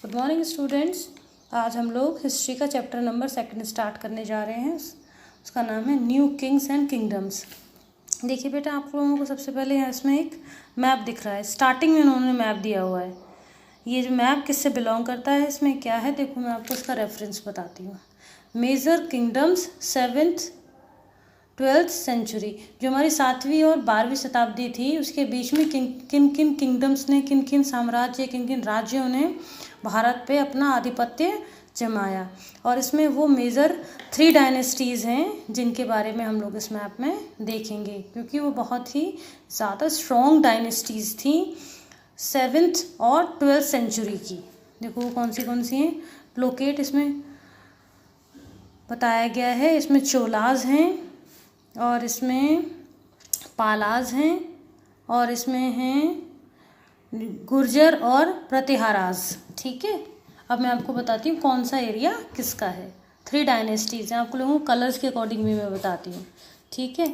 Good morning students. आज हम लोग हिस्ट्री का चैप्टर नंबर 2 स्टार्ट करने जा रहे हैं। उसका नाम है न्यू किंग्स एंड किंगडम्स। देखिए बेटा, आप लोगों को सबसे पहले यहाँ इसमें एक मैप दिख रहा है। स्टार्टिंग में उन्होंने मैप दिया हुआ है। ये जो मैप किससे बिलोंग करता है, इसमें क्या है देखो, मैं आपको इसका रेफरेंस बताती हूँ। Major kingdoms 7th 12th century, जो हमारी 7वीं और 12वीं शताब्दी थी, उसके बीच में किन किन किंगडम्स ने, किन किन साम्राज्य, किन किन राज्यों ने भारत पे अपना आधिपत्य जमाया। और इसमें वो मेजर 3 डायनेस्टीज़ हैं जिनके बारे में हम लोग इस मैप में देखेंगे, क्योंकि वो बहुत ही ज़्यादा स्ट्रॉन्ग डायनेस्टीज़ थी 7th और 12th सेंचुरी की। देखो वो कौन सी हैं, लोकेट इसमें बताया गया है। इसमें चोलाज हैं, और इसमें पालाज हैं, और इसमें हैं गुर्जर और प्रतिहाराज। ठीक है, अब मैं आपको बताती हूँ कौन सा एरिया किसका है। 3 डायनेस्टीज़ हैं, आपको लोगों को कलर्स के अकॉर्डिंग भी मैं बताती हूँ। ठीक है,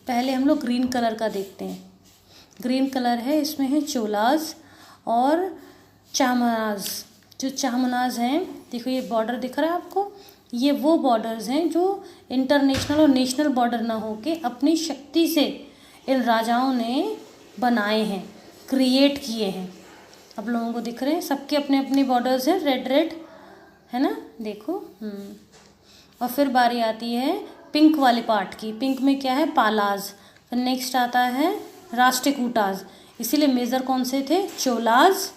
पहले हम लोग ग्रीन कलर का देखते हैं। ग्रीन कलर है, इसमें है चोलाज और चामराज। जो चामराज हैं, देखो ये बॉर्डर दिख रहा है आपको, ये वो बॉर्डर्स हैं जो इंटरनेशनल और नेशनल बॉर्डर ना होके अपनी शक्ति से इन राजाओं ने बनाए हैं, क्रिएट किए हैं। आप लोगों को दिख रहे हैं, सबके अपने अपने बॉर्डर्स हैं, रेड रेड है ना, देखो। और फिर बारी आती है पिंक वाले पार्ट की। पिंक में क्या है, पालाज। फिर नेक्स्ट आता है राष्ट्रकूटाज। इसीलिए मेजर कौन से थे, चोलाज,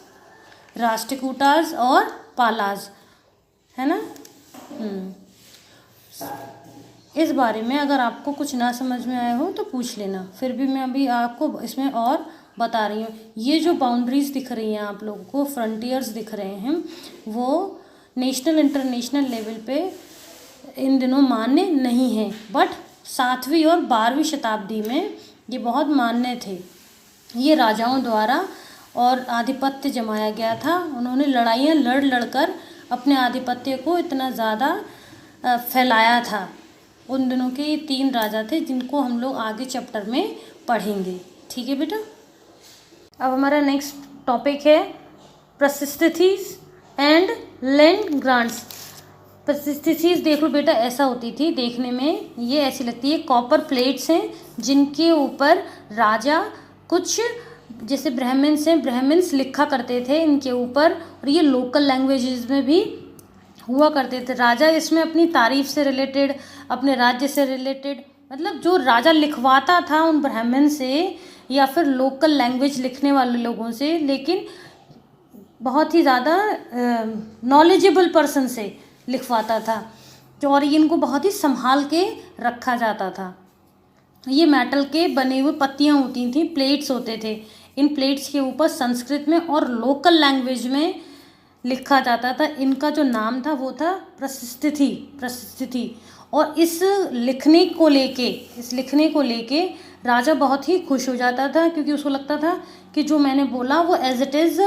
राष्ट्रकूटाज और पालाज, है ना। इस बारे में अगर आपको कुछ ना समझ में आया हो तो पूछ लेना, फिर भी मैं अभी आपको इसमें और बता रही हूँ। ये जो बाउंड्रीज दिख रही हैं आप लोगों को, फ्रंटियर्स दिख रहे हैं, वो नेशनल इंटरनेशनल लेवल पे इन दिनों मान्य नहीं है, बट 7वीं और 12वीं शताब्दी में ये बहुत मान्य थे। ये राजाओं द्वारा और आधिपत्य जमाया गया था। उन्होंने लड़ाइयाँ लड़ कर अपने आधिपत्य को इतना ज़्यादा फैलाया था। उन दिनों के ये 3 राजा थे जिनको हम लोग आगे चैप्टर में पढ़ेंगे। ठीक है बेटा। अब हमारा नेक्स्ट टॉपिक है प्रसिस्थितीज एंड लैंड ग्रांट्स। प्रसिस्थितीज देख लो बेटा, ऐसा होती थी देखने में, ये ऐसी लगती है, कॉपर प्लेट्स हैं जिनके ऊपर राजा कुछ, जैसे ब्राह्मण्स हैं, ब्राह्मण्स लिखा करते थे इनके ऊपर, और ये लोकल लैंग्वेजेस में भी हुआ करते थे। राजा इसमें अपनी तारीफ से रिलेटेड, अपने राज्य से रिलेटेड, मतलब जो राजा लिखवाता था उन ब्राह्मण से या फिर लोकल लैंग्वेज लिखने वाले लोगों से, लेकिन बहुत ही ज़्यादा नॉलेजेबल पर्सन से लिखवाता था, और इनको बहुत ही संभाल के रखा जाता था। ये मेटल के बने हुए पत्तियाँ होती थी, प्लेट्स होते थे। इन प्लेट्स के ऊपर संस्कृत में और लोकल लैंग्वेज में लिखा जाता था। इनका जो नाम था वो था प्रसिस्थिति। और इस लिखने को लेके राजा बहुत ही खुश हो जाता था, क्योंकि उसको लगता था कि जो मैंने बोला वो एज इट इज़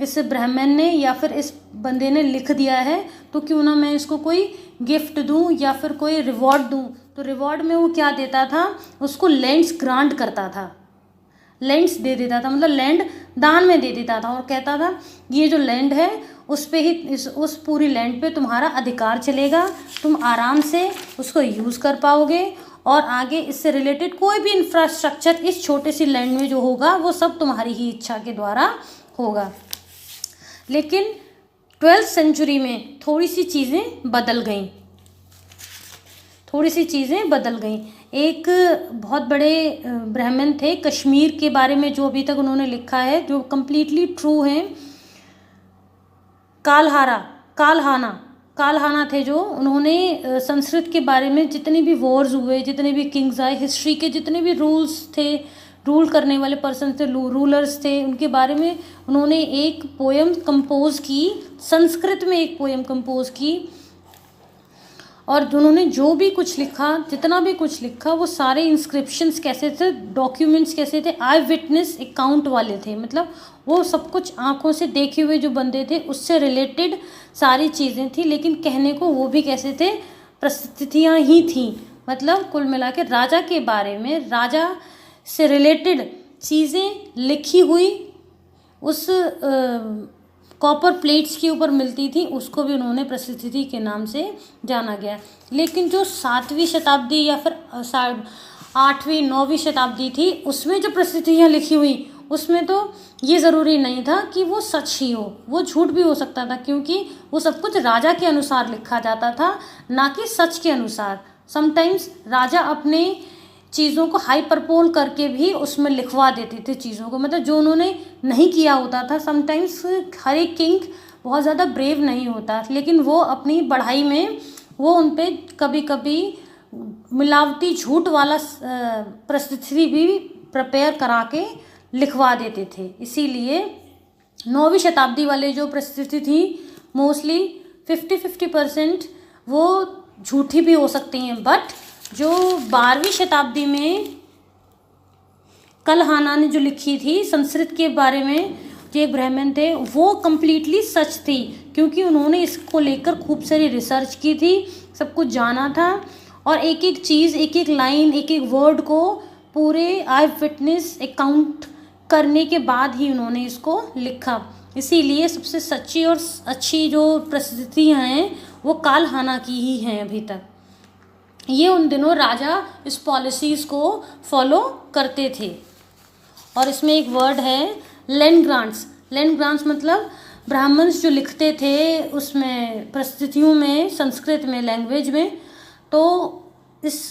इस ब्राह्मण ने या फिर इस बंदे ने लिख दिया है, तो क्यों ना मैं इसको कोई गिफ्ट दूं या फिर कोई रिवॉर्ड दूं। तो रिवॉर्ड में वो क्या देता था, उसको लैंड्स ग्रांट करता था, लैंड्स दे देता था, मतलब लैंड दान में दे देता था, और कहता था ये जो लैंड है उस पे ही, उस पूरी लैंड पे तुम्हारा अधिकार चलेगा, तुम आराम से उसको यूज़ कर पाओगे, और आगे इससे रिलेटेड कोई भी इंफ्रास्ट्रक्चर इस छोटे सी लैंड में जो होगा वो सब तुम्हारी ही इच्छा के द्वारा होगा। लेकिन 12th सेंचुरी में थोड़ी सी चीज़ें बदल गईं। एक बहुत बड़े ब्राह्मण थे कश्मीर के बारे में, जो अभी तक उन्होंने लिखा है, जो कम्प्लीटली ट्रू है। कालहाना थे जो, उन्होंने संस्कृत के बारे में जितने भी वॉर्स हुए, जितने भी किंग्स आए, हिस्ट्री के जितने भी रूल्स थे, रूल करने वाले पर्सन थे, रूलर्स थे, उनके बारे में उन्होंने एक पोएम कंपोज की, संस्कृत में एक पोएम कंपोज की। और उन्होंने जो भी कुछ लिखा, जितना भी कुछ लिखा, वो सारे इंस्क्रिप्शंस कैसे थे, डॉक्यूमेंट्स कैसे थे, आई विटनेस अकाउंट वाले थे, मतलब वो सब कुछ आंखों से देखे हुए जो बंदे थे उससे रिलेटेड सारी चीज़ें थी। लेकिन कहने को वो भी कैसे थे, परिस्थितियाँ ही थी, मतलब कुल मिला के राजा के बारे में, राजा से रिलेटेड चीज़ें लिखी हुई उस कॉपर प्लेट्स के ऊपर मिलती थी, उसको भी उन्होंने प्रसिद्धि के नाम से जाना गया। लेकिन जो 7वीं शताब्दी या फिर 8वीं 9वीं शताब्दी थी, उसमें जो प्रसिद्धियाँ लिखी हुई, उसमें तो ये ज़रूरी नहीं था कि वो सच ही हो, वो झूठ भी हो सकता था, क्योंकि वो सब कुछ राजा के अनुसार लिखा जाता था, ना कि सच के अनुसार। समटाइम्स राजा अपने चीज़ों को हाइपरबोल करके भी उसमें लिखवा देते थे चीज़ों को, मतलब जो उन्होंने नहीं किया होता था। समटाइम्स हर एक किंग बहुत ज़्यादा ब्रेव नहीं होता, लेकिन वो अपनी बढ़ाई में वो उन पे कभी कभी मिलावटी झूठ वाला परिस्थिति भी प्रिपेयर करा के लिखवा देते थे। इसीलिए 9वीं शताब्दी वाले जो परिस्थिति थी, मोस्टली 50-50% वो झूठी भी हो सकती हैं, बट जो 12वीं शताब्दी में कलहाना ने जो लिखी थी संस्कृत के बारे में, जो एक ब्राह्मण थे, वो कम्प्लीटली सच थी, क्योंकि उन्होंने इसको लेकर खूब सारी रिसर्च की थी, सब कुछ जाना था, और एक एक चीज़, एक एक लाइन, एक एक वर्ड को पूरे आई विटनेस अकाउंट करने के बाद ही उन्होंने इसको लिखा। इसीलिए सबसे सच्ची और अच्छी जो प्रसिद्धियाँ हैं वो कालहाना की ही हैं अभी तक। ये उन दिनों राजा इस पॉलिसीज़ को फॉलो करते थे। और इसमें एक वर्ड है लैंड ग्रांट्स। लैंड ग्रांट्स मतलब ब्राह्मण्स जो लिखते थे उसमें परिस्थितियों में, संस्कृत में, लैंग्वेज में, तो इस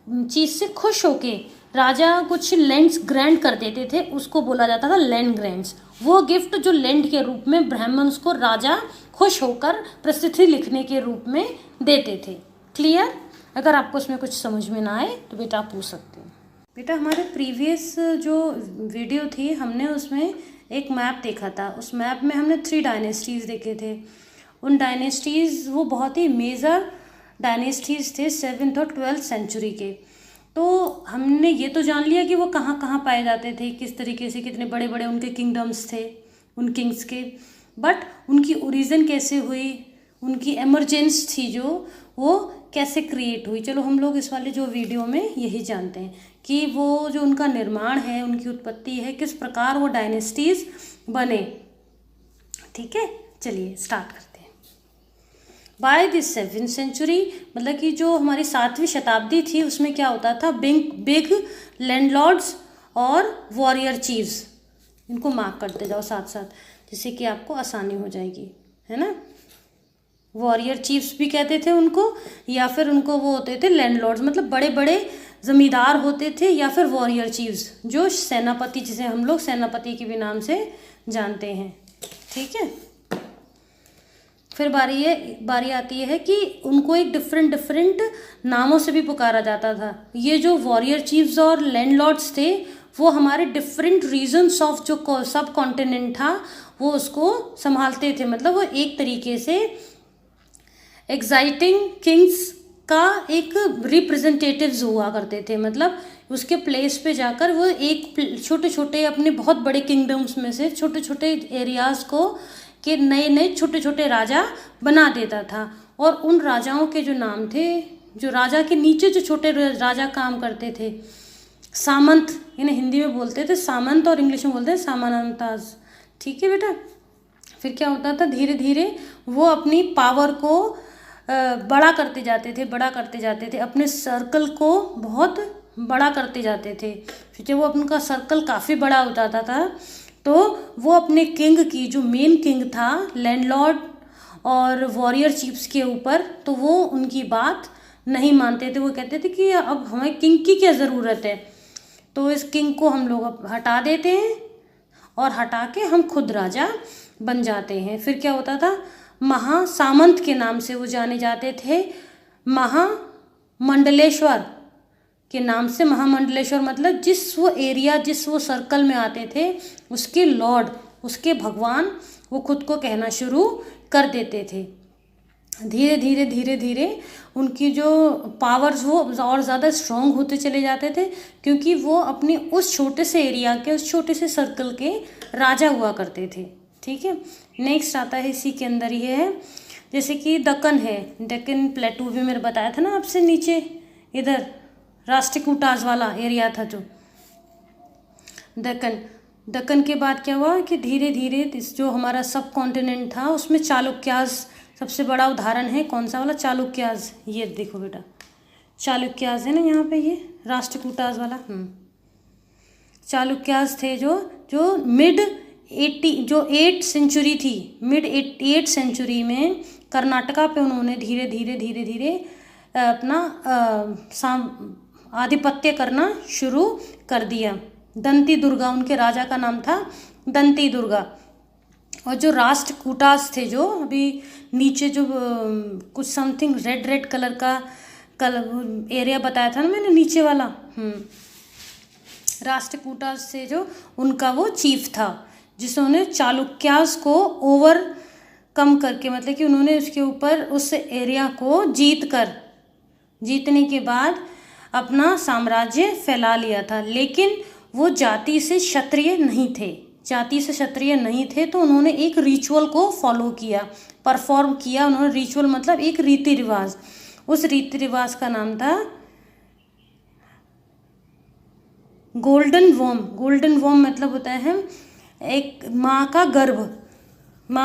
चीज़ से खुश होके राजा कुछ लैंड्स ग्रांट कर देते थे, उसको बोला जाता था लैंड ग्रांट्स। वो गिफ्ट जो लैंड के रूप में ब्राह्मण्स को राजा खुश होकर प्रसिद्धि लिखने के रूप में देते थे। क्लियर? अगर आपको उसमें कुछ समझ में ना आए तो बेटा आप पूछ सकते हैं। बेटा हमारे प्रीवियस जो वीडियो थी, हमने उसमें एक मैप देखा था। उस मैप में हमने 3 डायनेस्टीज़ देखे थे। उन डायनेस्टीज़ वो बहुत ही मेजर डायनेस्टीज़ थे 7th और 12th सेंचुरी के। तो हमने ये तो जान लिया कि वो कहाँ कहाँ पाए जाते थे, किस तरीके से, कितने बड़े बड़े उनके किंगडम्स थे उन किंग्स के, बट उनकी ओरिजिन कैसे हुई, उनकी एमरजेंस थी जो, वो कैसे क्रिएट हुई। चलो हम लोग इस वाले जो वीडियो में यही जानते हैं कि वो जो उनका निर्माण है, उनकी उत्पत्ति है, किस प्रकार वो डायनेस्टीज़ बने। ठीक है, चलिए स्टार्ट करते हैं। बाय द 7th सेंचुरी, मतलब कि जो हमारी 7वीं शताब्दी थी, उसमें क्या होता था, बिग लैंडलॉर्ड्स और वॉरियर चीफ्स, इनको मार्क करते जाओ साथ साथ, जिससे कि आपको आसानी हो जाएगी, है ना। वॉरियर चीफ्स भी कहते थे उनको, या फिर उनको वो होते थे लैंडलॉर्ड्स, मतलब बड़े बड़े जमींदार होते थे, या फिर वॉरियर चीफ्स जो सेनापति, जिसे हम लोग सेनापति के भी नाम से जानते हैं। ठीक है, फिर बारी आती है कि उनको एक डिफरेंट नामों से भी पुकारा जाता था। ये जो वॉरियर चीफ्स और लैंडलॉर्ड्स थे, वो हमारे डिफरेंट रीजन्स ऑफ जो सब कॉन्टिनेंट था वो उसको संभालते थे। मतलब वो एक तरीके से एग्जाइटिंग किंग्स का एक रिप्रेजेंटेटिव्स हुआ करते थे। मतलब उसके प्लेस पे जाकर वो एक छोटे छोटे अपने बहुत बड़े किंगडम्स में से छोटे छोटे एरियाज़ को के नए छोटे छोटे राजा बना देता था। और उन राजाओं के जो नाम थे, जो राजा के नीचे जो छोटे राजा काम करते थे, सामंत, इन्हें हिंदी में बोलते थे सामंत और इंग्लिश में बोलते हैं सामंताज। ठीक है बेटा। फिर क्या होता था, धीरे धीरे वो अपनी पावर को बड़ा करते जाते थे, अपने सर्कल को बहुत बड़ा करते जाते थे। फिर जब वो उनका सर्कल काफ़ी बड़ा हो जाता था तो वो अपने किंग की, जो मेन किंग था, लैंडलॉर्ड और वॉरियर चीफ्स के ऊपर, तो वो उनकी बात नहीं मानते थे। वो कहते थे कि अब हमें किंग की क्या ज़रूरत है, तो इस किंग को हम लोग हटा देते हैं और हटा के हम खुद राजा बन जाते हैं। फिर क्या होता था, महासामंत के नाम से वो जाने जाते थे, महामंडलेश्वर के नाम से। महामंडलेश्वर मतलब जिस वो एरिया, जिस वो सर्कल में आते थे, उसके लॉर्ड, उसके भगवान, वो खुद को कहना शुरू कर देते थे। धीरे धीरे उनकी जो पावर्स वो और ज़्यादा स्ट्रॉन्ग होते चले जाते थे, क्योंकि वो अपने उस छोटे से एरिया के, उस छोटे से सर्कल के राजा हुआ करते थे। ठीक है, नेक्स्ट आता है इसी के अंदर ये है, जैसे कि दक्कन है, डेक्कन प्लेटू भी मैंने बताया था ना आपसे, नीचे इधर राष्ट्रकूटाज वाला एरिया था जो दक्कन, दक्कन के बाद क्या हुआ कि धीरे धीरे जो हमारा सब कॉन्टिनेंट था उसमें चालुक्याज सबसे बड़ा उदाहरण है। कौन सा वाला? चालुक्याज। ये देखो बेटा, चालुक्याज है ना यहाँ पे, ये राष्ट्रकूटाज वाला। चालुक्याज थे जो मिड 8 सेंचुरी थी, मिड 8 सेंचुरी में कर्नाटका पे उन्होंने धीरे धीरे अपना आधिपत्य करना शुरू कर दिया। दंती दुर्गा उनके राजा का नाम था, दंती दुर्गा। और जो राष्ट्रकूटास थे, जो अभी नीचे जो कुछ समथिंग रेड कलर का एरिया बताया था ना मैंने, नीचे वाला, राष्ट्रकूटास से जो उनका वो चीफ था, जिसने चालुक्यास को ओवरकम करके, मतलब कि उन्होंने उसके ऊपर उस एरिया को जीतने के बाद अपना साम्राज्य फैला लिया था। लेकिन वो जाति से क्षत्रिय नहीं थे, तो उन्होंने एक रिचुअल को फॉलो किया, परफॉर्म किया उन्होंने। रिचुअल मतलब एक रीति रिवाज। उस रीति रिवाज का नाम था गोल्डन वॉर्म मतलब होता है एक माँ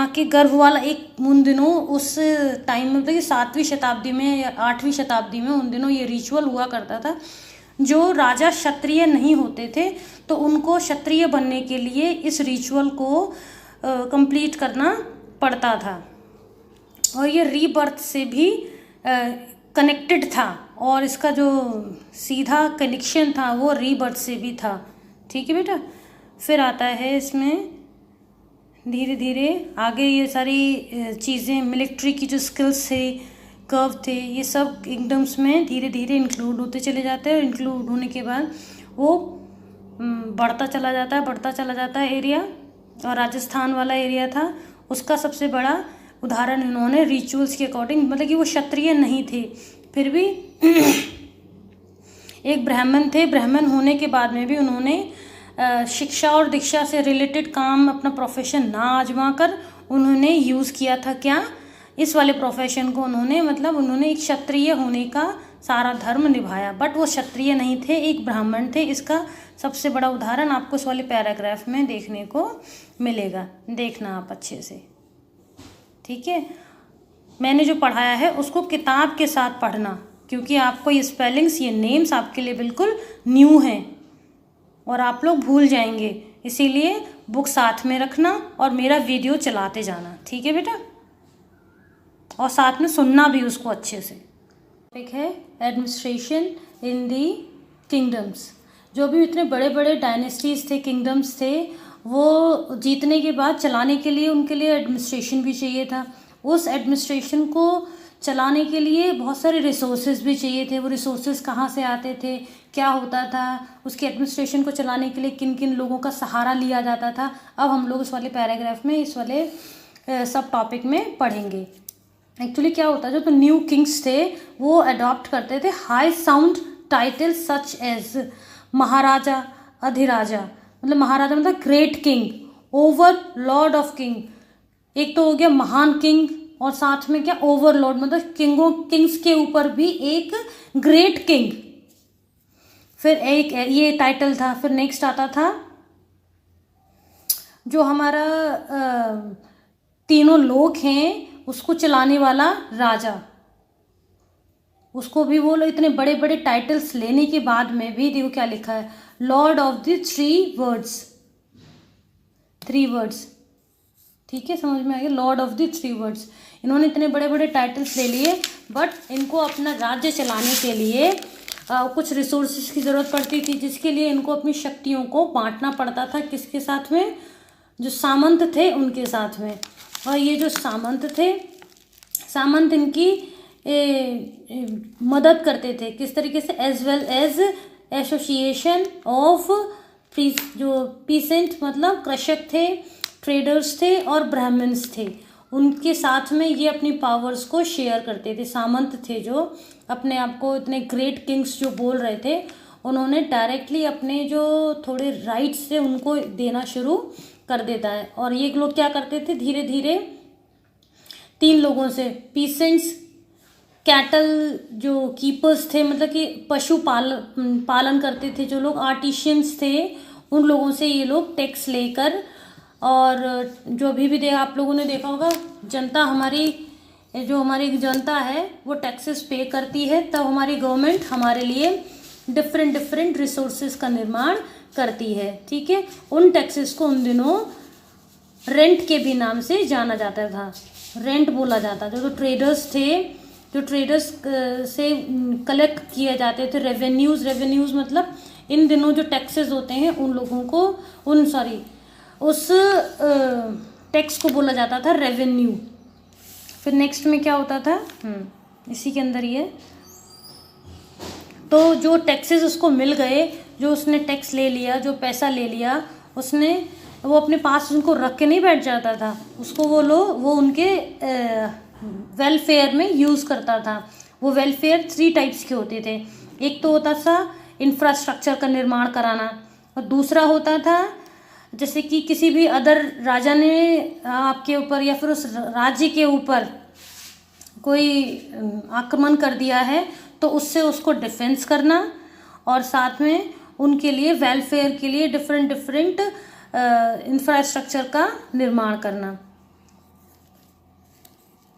के गर्भ वाला। एक उन दिनों उस टाइम में, मतलब कि 7वीं शताब्दी में या 8वीं शताब्दी में उन दिनों ये रिचुअल हुआ करता था। जो राजा क्षत्रिय नहीं होते थे तो उनको क्षत्रिय बनने के लिए इस रिचुअल को कंप्लीट करना पड़ता था, और ये रीबर्थ से भी कनेक्टेड था, और इसका जो सीधा कनेक्शन था वो रीबर्थ से भी था। ठीक है बेटा। फिर आता है इसमें धीरे धीरे आगे ये सारी चीज़ें, मिलिट्री की जो स्किल्स थे, कर्व थे, ये सब किंगडम्स में धीरे धीरे इंक्लूड होते चले जाते हैं। और इंक्लूड होने के बाद वो बढ़ता चला जाता है एरिया। और राजस्थान वाला एरिया था, उसका सबसे बड़ा उदाहरण इन्होंने रिचुअल्स के अकॉर्डिंग, मतलब कि वो क्षत्रिय नहीं थे फिर भी एक ब्राह्मण थे। ब्राह्मण होने के बाद में भी उन्होंने शिक्षा और दीक्षा से रिलेटेड काम, अपना प्रोफेशन ना आजमा कर उन्होंने यूज़ किया था क्या, इस वाले प्रोफेशन को उन्होंने, मतलब उन्होंने एक क्षत्रिय होने का सारा धर्म निभाया। बट वो क्षत्रिय नहीं थे, एक ब्राह्मण थे। इसका सबसे बड़ा उदाहरण आपको इस वाले पैराग्राफ में देखने को मिलेगा, देखना आप अच्छे से। ठीक है। मैंने जो पढ़ाया है उसको किताब के साथ पढ़ना, क्योंकि आपको ये स्पेलिंग्स, ये नेम्स आपके लिए बिल्कुल न्यू हैं और आप लोग भूल जाएंगे। इसीलिए बुक साथ में रखना और मेरा वीडियो चलाते जाना। ठीक है बेटा, और साथ में सुनना भी उसको अच्छे से। टॉपिक है एडमिनिस्ट्रेशन इन दी किंगडम्स। जो भी इतने बड़े बड़े डायनेस्टीज थे, किंगडम्स थे, वो जीतने के बाद चलाने के लिए उनके लिए एडमिनिस्ट्रेशन भी चाहिए था। उस एडमिनिस्ट्रेशन को चलाने के लिए बहुत सारे रिसोर्सेज भी चाहिए थे। वो रिसोर्सेज कहाँ से आते थे, क्या होता था, उसके एडमिनिस्ट्रेशन को चलाने के लिए किन किन लोगों का सहारा लिया जाता था, अब हम लोग इस वाले पैराग्राफ में, इस वाले सब टॉपिक में पढ़ेंगे। एक्चुअली क्या होता है, जो तो न्यू किंग्स थे वो अडॉप्ट करते थे high sound title such as Maharaja, Adhiraja, मतलब महाराजा मतलब great king, over lord of king. एक तो हो गया महान किंग, और साथ में क्या, ओवरलॉर्ड, मतलब किंग्स के ऊपर भी एक ग्रेट किंग। फिर एक ये टाइटल था। फिर नेक्स्ट आता था जो हमारा तीनों लोग हैं उसको चलाने वाला राजा, उसको भी वो लोग इतने बड़े बड़े टाइटल्स लेने के बाद में भी देखो क्या लिखा है, लॉर्ड ऑफ द 3 वर्ड्स। ठीक है, समझ में आ गया, लॉर्ड ऑफ द 3 वर्ड्स। इन्होंने इतने बड़े बड़े टाइटल्स ले लिए, बट इनको अपना राज्य चलाने के लिए कुछ रिसोर्सेज की ज़रूरत पड़ती थी, जिसके लिए इनको अपनी शक्तियों को बांटना पड़ता था। किसके साथ में? जो सामंत थे उनके साथ में। और ये जो सामंत थे, सामंत इनकी मदद करते थे किस तरीके से, as well as association of जो पीसेंट, मतलब कृषक थे, ट्रेडर्स थे और ब्राह्मण्स थे, उनके साथ में ये अपनी पावर्स को शेयर करते थे। सामंत थे जो अपने आप को इतने ग्रेट किंग्स जो बोल रहे थे, उन्होंने डायरेक्टली अपने जो थोड़े राइट्स थे उनको देना शुरू कर देता है। और ये लोग क्या करते थे, धीरे धीरे 3 लोगों से, पीसेंट्स, कैटल जो कीपर्स थे, मतलब कि पशु पालन करते थे जो लोग, आर्टिशियंस थे, उन लोगों से ये लोग टैक्स लेकर, और जो अभी भी आप लोगों ने देखा होगा, जनता हमारी, जो हमारी जनता है वो टैक्सेस पे करती है, तब हमारी गवर्नमेंट हमारे लिए डिफरेंट रिसोर्सेज का निर्माण करती है। ठीक है, उन टैक्सेस को उन दिनों रेंट के भी नाम से जाना जाता था, रेंट बोला जाता था। जो ट्रेडर्स थे, जो ट्रेडर्स से कलेक्ट किए जाते थे रेवेन्यूज़ मतलब इन दिनों जो टैक्सेस होते हैं उन लोगों को उस टैक्स को बोला जाता था रेवेन्यू। फिर नेक्स्ट में क्या होता था, इसी के अंदर ही है। तो जो टैक्सेस उसको मिल गए, जो उसने टैक्स ले लिया, जो पैसा ले लिया उसने, वो अपने पास उनको रख के नहीं बैठ जाता था, उसको वो उनके वेलफेयर में यूज़ करता था। वो वेलफेयर 3 टाइप्स के होते थे। एक तो होता था इंफ्रास्ट्रक्चर का निर्माण कराना, और दूसरा होता था जैसे कि किसी भी अदर राजा ने आपके ऊपर या फिर उस राज्य के ऊपर कोई आक्रमण कर दिया है तो उससे उसको डिफेंस करना, और साथ में उनके लिए वेलफेयर के लिए डिफरेंट इंफ्रास्ट्रक्चर का निर्माण करना,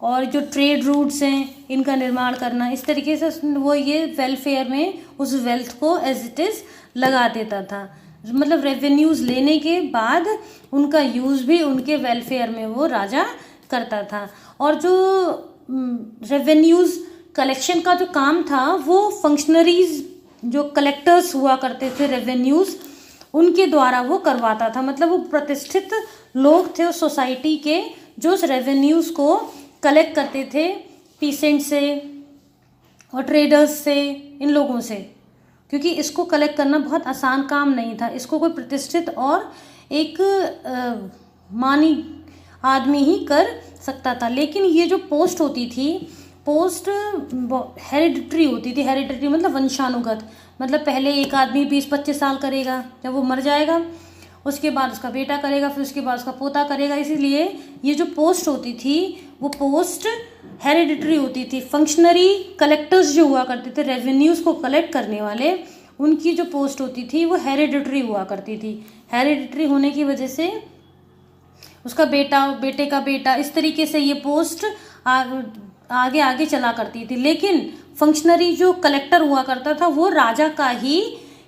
और जो ट्रेड रूट्स हैं इनका निर्माण करना। इस तरीके से वो ये वेलफेयर में उस वेल्थ को एज इट इज़ लगा देता था। मतलब रेवेन्यूज़ लेने के बाद उनका यूज़ भी उनके वेलफेयर में वो राजा करता था। और जो रेवेन्यूज़ कलेक्शन का जो काम था वो फंक्शनरीज, जो कलेक्टर्स हुआ करते थे रेवेन्यूज़, उनके द्वारा वो करवाता था। मतलब वो प्रतिष्ठित लोग थे उस सोसाइटी के, जो उस रेवेन्यूज़ को कलेक्ट करते थे पीसेंट से और ट्रेडर्स से, इन लोगों से, क्योंकि इसको कलेक्ट करना बहुत आसान काम नहीं था। इसको कोई प्रतिष्ठित और एक मानी आदमी ही कर सकता था। लेकिन ये जो पोस्ट होती थी, पोस्ट हेरिडिटरी होती थी। हेरिडिटरी मतलब वंशानुगत, मतलब पहले एक आदमी 20-25 साल करेगा, जब वो मर जाएगा उसके बाद उसका बेटा करेगा, फिर उसके बाद उसका पोता करेगा। इसीलिए ये जो पोस्ट होती थी वो पोस्ट हेरिडिटरी होती थी। फंक्शनरी कलेक्टर्स जो हुआ करते थे, रेवेन्यूज़ को कलेक्ट करने वाले, उनकी जो पोस्ट होती थी वो हेरिडिटरी हुआ करती थी। हेरिडिटरी होने की वजह से उसका बेटा, बेटे का बेटा, इस तरीके से ये पोस्ट आगे आगे चला करती थी। लेकिन फंक्शनरी जो कलेक्टर हुआ करता था वो राजा का ही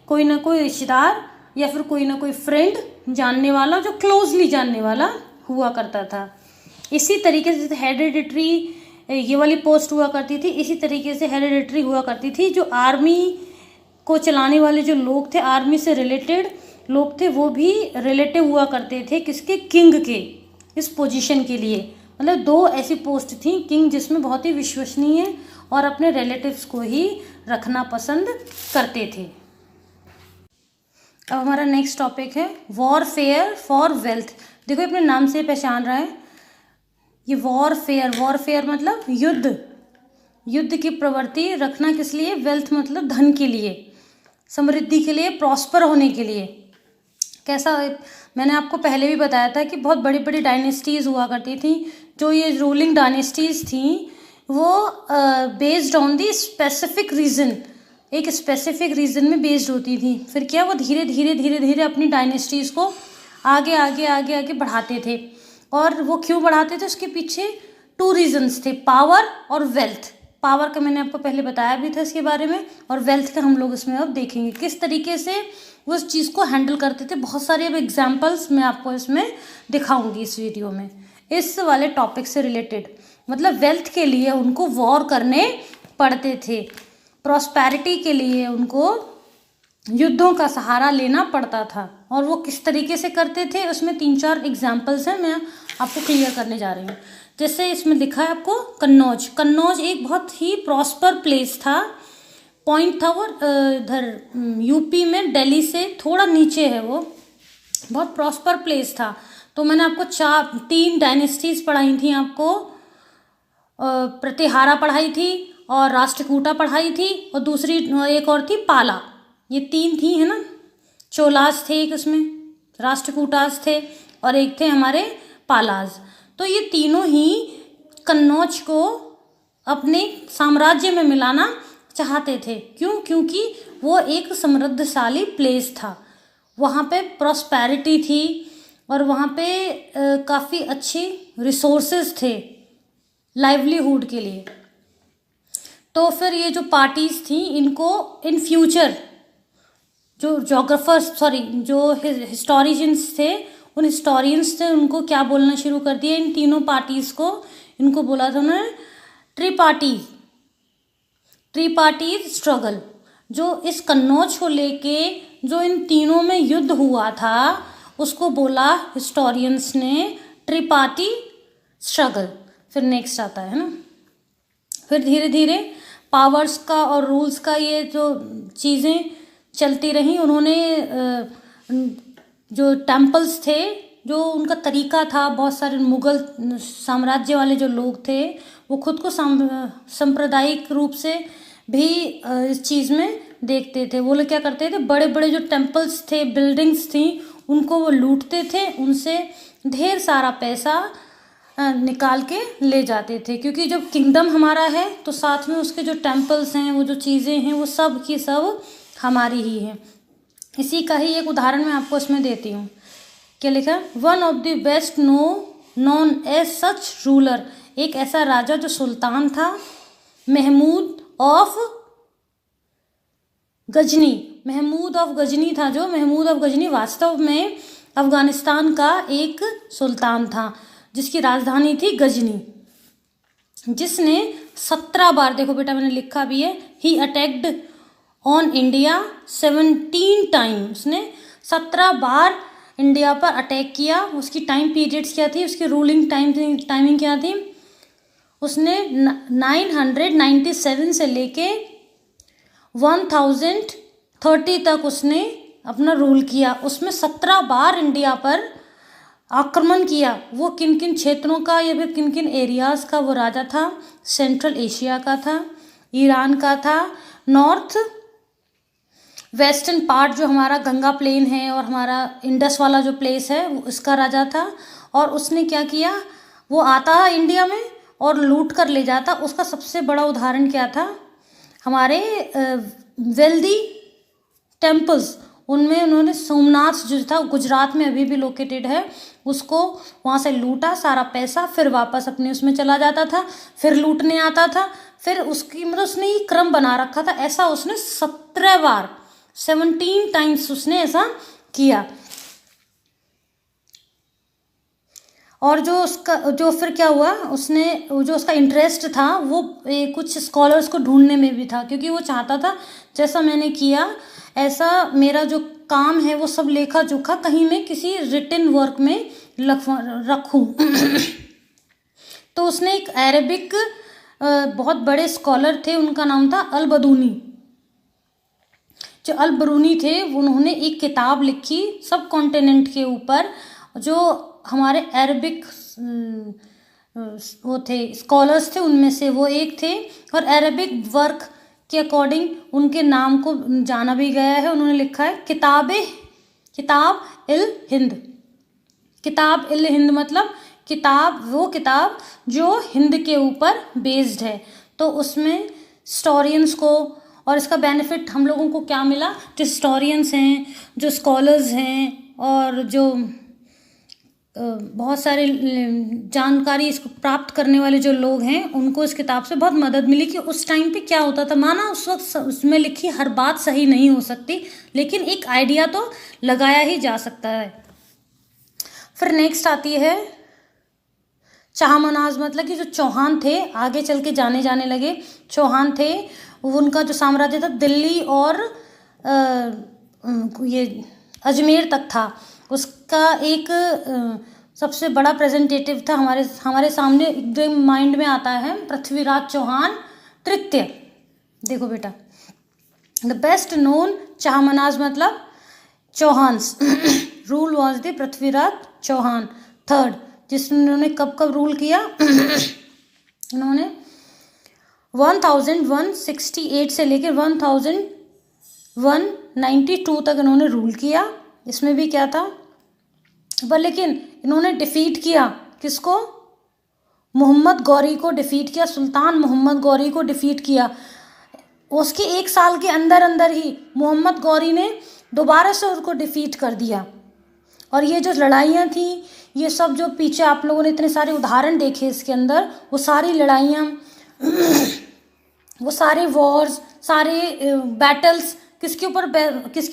कोई ना कोई रिश्तेदार या फिर कोई ना कोई फ्रेंड, जानने वाला, जो क्लोजली जानने वाला हुआ करता था। इसी तरीके से हेरिडिटरी ये वाली पोस्ट हुआ करती थी, इसी तरीके से हेरिडिटरी हुआ करती थी। जो आर्मी को चलाने वाले जो लोग थे, आर्मी से रिलेटेड लोग थे, वो भी रिलेटिव हुआ करते थे किसके, किंग के, इस पोजीशन के लिए। मतलब 2 ऐसी पोस्ट थी, किंग जिसमें बहुत ही विश्वसनीय और अपने रिलेटिव्स को ही रखना पसंद करते थे। अब हमारा नेक्स्ट टॉपिक है वॉरफेयर फॉर वेल्थ। देखो अपने नाम से पहचान रहा है, ये वॉरफेयर मतलब युद्ध की प्रवृत्ति रखना, किस लिए, वेल्थ मतलब धन के लिए, समृद्धि के लिए, प्रॉस्पर होने के लिए। कैसा, मैंने आपको पहले भी बताया था कि बहुत बड़ी बड़ी डायनेस्टीज़ हुआ करती थी। जो ये रूलिंग डायनेस्टीज़ थी वो based on the specific reason, एक स्पेसिफिक रीज़न में बेस्ड होती थी। फिर क्या, वो धीरे धीरे अपनी डायनेस्टीज़ को आगे बढ़ाते थे। और वो क्यों बढ़ाते थे, उसके पीछे 2 रीजंस थे, पावर और वेल्थ। पावर का मैंने आपको पहले बताया भी था इसके बारे में, और वेल्थ का हम लोग इसमें अब देखेंगे किस तरीके से वो उस चीज़ को हैंडल करते थे। बहुत सारे अब एग्जाम्पल्स मैं आपको इसमें दिखाऊंगी इस वीडियो में, इस वाले टॉपिक से रिलेटेड। मतलब वेल्थ के लिए उनको वॉर करने पड़ते थे, प्रॉस्पेरिटी के लिए उनको युद्धों का सहारा लेना पड़ता था। और वो किस तरीके से करते थे, उसमें 3-4 एग्जाम्पल्स हैं, मैं आपको क्लियर करने जा रही हूँ। जैसे इसमें लिखा है आपको कन्नौज एक बहुत ही प्रॉस्पर प्लेस था, पॉइंट था वो इधर यूपी में, दिल्ली से थोड़ा नीचे है, वो बहुत प्रॉस्पर प्लेस था। तो मैंने आपको 3 डायनेस्टीज़ पढ़ाई थी, आपको प्रतिहारा पढ़ाई थी और राष्ट्रकूटा पढ़ाई थी, और दूसरी एक और थी पाला। ये 3 थी, है ना। चोलास थे एक, उसमें राष्ट्रकूटास थे, और एक थे हमारे पालास। तो ये तीनों ही कन्नौज को अपने साम्राज्य में मिलाना चाहते थे। क्यों? क्योंकि वो एक समृद्धशाली प्लेस था, वहाँ पे प्रॉस्पेरिटी थी और वहाँ पे काफ़ी अच्छी रिसोर्सेज थे लाइवलीहुड के लिए। तो फिर ये जो पार्टीज़ थी इनको इन फ्यूचर जो जो हिस्टोरियंस थे, उन हिस्टोरियंस ने उनको क्या बोलना शुरू कर दिया, इन तीनों पार्टीज़ को, इनको बोला था उन्होंने ट्रीपार्टीज स्ट्रगल। जो इस कन्नौज को लेके जो इन तीनों में युद्ध हुआ था उसको बोला हिस्टोरियंस ने ट्रीपार्टी स्ट्रगल। फिर नेक्स्ट आता है ना, फिर धीरे धीरे पावर्स का और रूल्स का ये जो चीज़ें चलती रहीं। उन्होंने जो टेम्पल्स थे, जो उनका तरीका था, बहुत सारे मुग़ल साम्राज्य वाले जो लोग थे वो खुद को सांप्रदायिक रूप से भी इस चीज़ में देखते थे। वो लोग क्या करते थे, बड़े बड़े जो टेम्पल्स थे, बिल्डिंग्स थी, उनको वो लूटते थे, उनसे ढेर सारा पैसा निकाल के ले जाते थे। क्योंकि जब किंगडम हमारा है तो साथ में उसके जो टेम्पल्स हैं, वो जो चीज़ें हैं, वो सब की सब हमारी ही हैं। इसी का ही एक उदाहरण मैं आपको इसमें देती हूँ। क्या लिखा, one of the best known as such ruler, एक ऐसा राजा जो सुल्तान था, महमूद ऑफ गजनी था। जो महमूद ऑफ गजनी वास्तव में अफगानिस्तान का एक सुल्तान था जिसकी राजधानी थी गजनी, जिसने 17 बार, देखो बेटा मैंने लिखा भी है, ही अटैक्ड ऑन इंडिया 17 टाइम्स, उसने 17 बार इंडिया पर अटैक किया। उसकी टाइम पीरियड्स क्या थी, उसकी रूलिंग टाइमिंग क्या थी, उसने 997 से लेके 1030 तक उसने अपना रूल किया। उसमें 17 बार इंडिया पर आक्रमण किया। वो किन किन क्षेत्रों का या फिर किन किन एरियाज़ का वो राजा था, सेंट्रल एशिया का था, ईरान का था, नॉर्थ वेस्टर्न पार्ट जो हमारा गंगा प्लेन है और हमारा इंडस वाला जो प्लेस है वो इसका राजा था। और उसने क्या किया, वो आता इंडिया में और लूट कर ले जाता। उसका सबसे बड़ा उदाहरण क्या था, हमारे वेल्दी टेम्पल्स, उनमें उन्होंने सोमनाथ जो था गुजरात में अभी भी लोकेटेड है, उसको वहाँ से लूटा सारा पैसा, फिर वापस अपने उसमें चला जाता था, फिर लूटने आता था, फिर उसकी मतलब उसने ये क्रम बना रखा था। ऐसा उसने 17 बार 17 टाइम्स उसने ऐसा किया। और जो उसका जो फिर क्या हुआ, उसने जो उसका इंटरेस्ट था वो कुछ स्कॉलर्स को ढूंढने में भी था, क्योंकि वो चाहता था जैसा मैंने किया ऐसा मेरा जो काम है वो सब लेखा जोखा कहीं मैं किसी रिटन वर्क में रखूं। तो उसने एक अरेबिक बहुत बड़े स्कॉलर थे, उनका नाम था अल-बरूनी। जो अल-बरूनी थे उन्होंने एक किताब लिखी सब कॉन्टिनेंट के ऊपर। जो हमारे अरबिक वो थे स्कॉलर्स थे उनमें से वो एक थे, और अरबिक वर्क के अकॉर्डिंग उनके नाम को जाना भी गया है। उन्होंने लिखा है किताब इल हिंद। किताब इल हिंद मतलब वो किताब जो हिंद के ऊपर बेस्ड है। तो उसमें हिस्टोरियंस को, और इसका बेनिफिट हम लोगों को क्या मिला, जो हिस्टोरियंस हैं, जो स्कॉलर्स हैं, और जो बहुत सारे जानकारी इसको प्राप्त करने वाले जो लोग हैं, उनको इस किताब से बहुत मदद मिली कि उस टाइम पे क्या होता था। माना उस वक्त उसमें लिखी हर बात सही नहीं हो सकती, लेकिन एक आइडिया तो लगाया ही जा सकता है। फिर नेक्स्ट आती है चाहमनाज, मतलब कि जो चौहान थे, आगे चल के जाने लगे चौहान थे, उनका जो साम्राज्य था दिल्ली और ये अजमेर तक था। उसका एक सबसे बड़ा प्रेजेंटेटिव था हमारे सामने एकदम माइंड में आता है पृथ्वीराज चौहान तृतीय। देखो बेटा, द बेस्ट नोन चाहमनाज मतलब Chauhans rule was the Prithviraj Chauhan third, जिन्होंने कब रूल किया इन्होंने 1168 से लेकर 1192 तक इन्होंने रूल किया। इसमें भी क्या था, पर लेकिन इन्होंने डिफीट किया किसको, मोहम्मद गौरी को डिफीट किया, सुल्तान मोहम्मद गौरी को डिफीट किया। उसके एक साल के अंदर ही मोहम्मद गौरी ने दोबारा से उनको डिफीट कर दिया। और ये जो लड़ाइयाँ थी, ये सब जो पीछे आप लोगों ने इतने सारे उदाहरण देखे इसके अंदर, वो सारी लड़ाइयाँ वो सारे वॉर्स, सारे बैटल्स किसके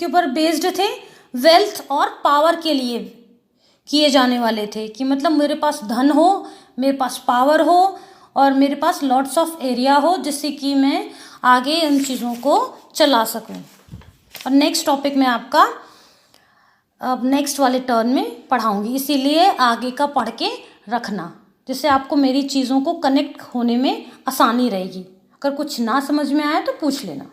ऊपर बेस्ड थे? वेल्थ और पावर के लिए किए जाने वाले थे। कि मतलब मेरे पास धन हो, मेरे पास पावर हो और मेरे पास लॉट्स ऑफ एरिया हो, जिससे कि मैं आगे इन चीज़ों को चला सकूं। और नेक्स्ट टॉपिक मैं आपका अब नेक्स्ट वाले टर्न में पढ़ाऊंगी, इसीलिए आगे का पढ़ के रखना, जिससे आपको मेरी चीज़ों को कनेक्ट होने में आसानी रहेगी। अगर कुछ ना समझ में आए तो पूछ लेना।